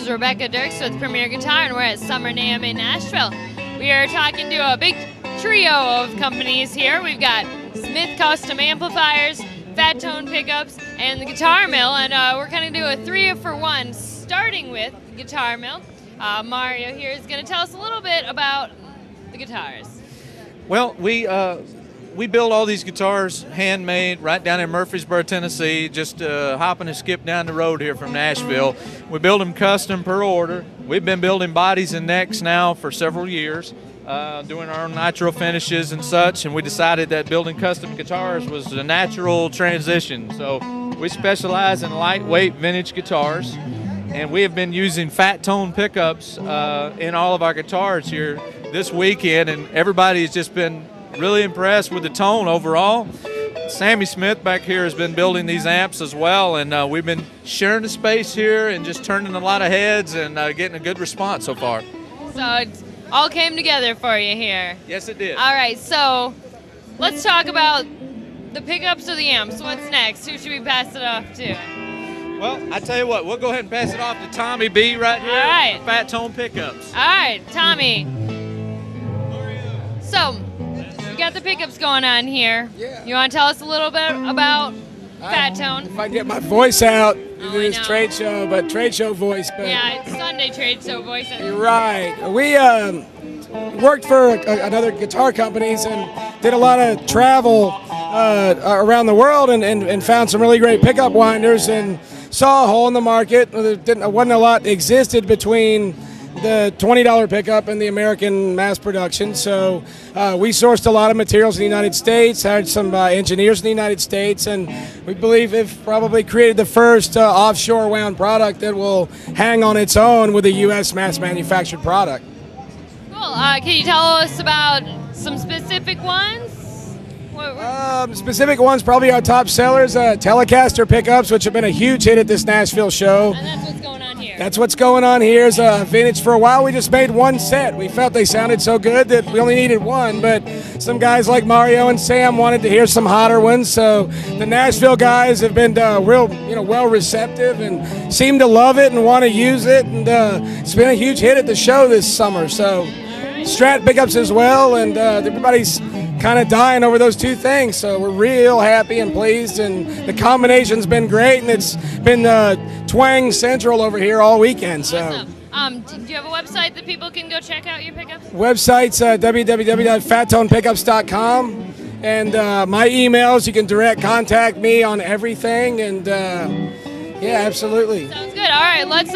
is Rebecca Dirks with Premier Guitar, and we're at Summer NAMM in Nashville. We are talking to a big trio of companies here. We've got Smith Custom Amplifiers, Fat Tone Pickups, and the Guitar Mill, and we're kind of doing a 3-for-1, starting with the Guitar Mill. Mario here is going to tell us a little bit about the guitars. Well, we build all these guitars handmade right down in Murfreesboro, Tennessee, just hopping and skip down the road here from Nashville. We build them custom per order. We've been building bodies and necks now for several years, doing our own nitro finishes and such, and we decided that building custom guitars was a natural transition. So we specialize in lightweight vintage guitars, and we have been using Fat Tone pickups in all of our guitars here this weekend, and everybody's just been really impressed with the tone overall. Sammy Smith back here has been building these amps as well, and we've been sharing the space here and just turning a lot of heads and getting a good response so far. So it all came together for you here. Yes, it did. All right, so let's talk about the pickups or the amps. What's next? Who should we pass it off to? Well, I tell you what, we'll go ahead and pass it off to Tommy B right here. All right. Fat Tone Pickups. All right, Tommy. So, we got the pickups going on here. Yeah. You want to tell us a little bit about Fat Tone? If I get my voice out, Oh, do this I know. trade show, but trade show voice. But Yeah, it's Sunday trade show voice. you're right. We worked for another guitar companies and did a lot of travel around the world and found some really great pickup winders and saw a hole in the market. There wasn't a lot existed between the $20 pickup and the American mass production. So we sourced a lot of materials in the United States, hired some engineers in the United States, and we believe we've probably created the first offshore wound product that will hang on its own with a U.S. mass manufactured product. Cool. Can you tell us about some specific ones? Specific ones, probably our top sellers, Telecaster pickups, which have been a huge hit at this Nashville show. And that's what's going on here. That's what's going on here. Is vintage. For a while, we just made one set. We felt they sounded so good that we only needed one, but some guys like Mario and Sam wanted to hear some hotter ones. So the Nashville guys have been real, well receptive and seem to love it and want to use it. And it's been a huge hit at the show this summer. So Strat pickups as well, and everybody's kind of dying over those two things. So we're real happy and pleased, and the combination's been great, and it's been Twang Central over here all weekend. So. Awesome. Do you have a website that people can go check out your pickups? Website's www.fattonepickups.com, and my emails, you can direct contact me on everything, and yeah, absolutely. Sounds good. All right, let's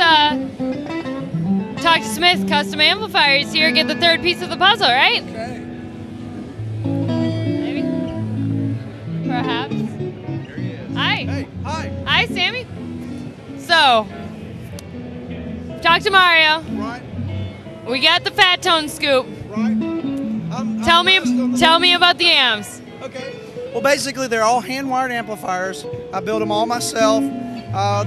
talk to Smith Custom Amplifiers here, get the third piece of the puzzle, right? Okay. Maybe. Perhaps. Here he is. Hi. Hey, hi. Hi, Sammy. So, talk to Mario. Right, We got the Fat Tone scoop. right. Tell me about the amps. Okay. Well, basically, they're all hand-wired amplifiers. I build them all myself.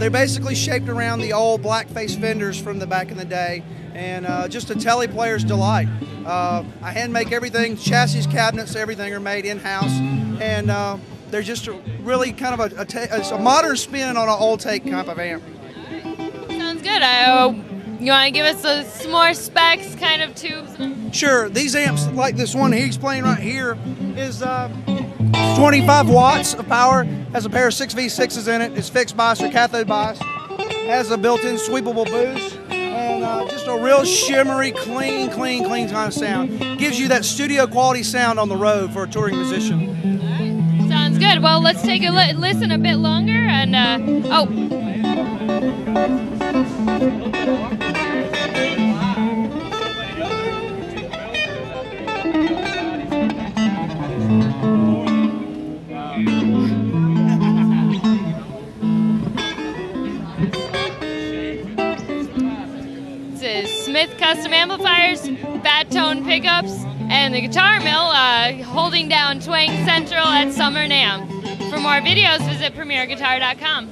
They're basically shaped around the old blackface fenders from the back in the day, and just a telly player's delight. I hand make everything, chassis, cabinets, everything are made in-house, and they're just really kind of it's a modern spin on an old take type of amp. Sounds good. You want to give us some more specs, kind of tubes? Sure, these amps, like this one he's playing right here, is 25 watts of power, has a pair of 6V6s in it, it's fixed bias or cathode bias, has a built-in sweepable boost, and just a real shimmery, clean kind of sound. Gives you that studio quality sound on the road for a touring musician. All right. Sounds good. Well, let's take a listen a bit longer, and This is Smith Custom Amplifiers, Fat Tone Pickups, and the Guitar Mill holding down Twang Central at Summer NAMM. For more videos, visit premierguitar.com.